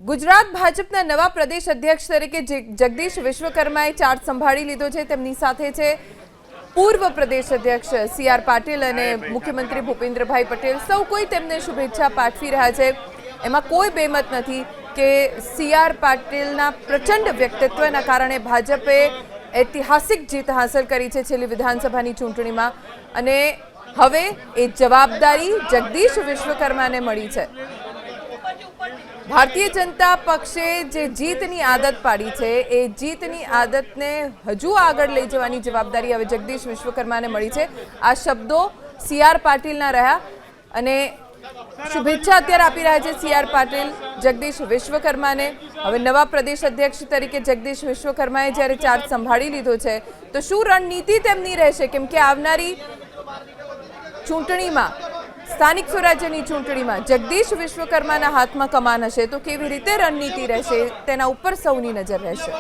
ગુજરાત ભાજપના નવા પ્રદેશ અધ્યક્ષ તરીકે જગદીશ વિશ્વકર્માએ ચાર્જ સંભાળી લીધો છે। તેમની સાથે છે પૂર્વ પ્રદેશ અધ્યક્ષ સી.આર. પાટીલ અને મુખ્યમંત્રી ભૂપેન્દ્રભાઈ પટેલ। સૌ કોઈ તેમને શુભેચ્છા પાઠવી રહ્યા છે। એમાં કોઈ બેમત નથી કે સી.આર. પાટીલના પ્રચંડ વ્યક્તિત્વના કારણે ભાજપે ઐતિહાસિક જીત હાંસલ કરી છે છેલ્લી વિધાનસભાની ચૂંટણીમાં અને હવે એ જવાબદારી જગદીશ વિશ્વકર્માને મળી છે। भारतीय जनता पक्षे जे जीतनी आदत पाड़ी छे ए जीतनी आदतने हजू आगळ लई जवानी जवाबदारी हवे जगदीश विश्वकर्माने मळी छे। आ शब्दो सી.આર. पाटीलना रह्या अने शुभेच्छा अत्यारे आपी रह्या छे સી.આર. पाटील जगदीश विश्वकर्माने। हवे नवा प्रदेश अध्यक्ष तरीके जगदीश विश्वकर्माए ज्यारे चार्ज संभाળી લીધો છે तो शुं रणनीति તેમની રહેશે કેમ કે આવનારી ચૂંટણીમાં સ્થાનિક સ્વરાજ્યની ચૂંટણીમાં જગદીશ વિશ્વકર્માના હાથમાં કમાન હશે તો કેવી રીતે રણનીતિ રહેશે તેના ઉપર સૌની નજર રહેશે।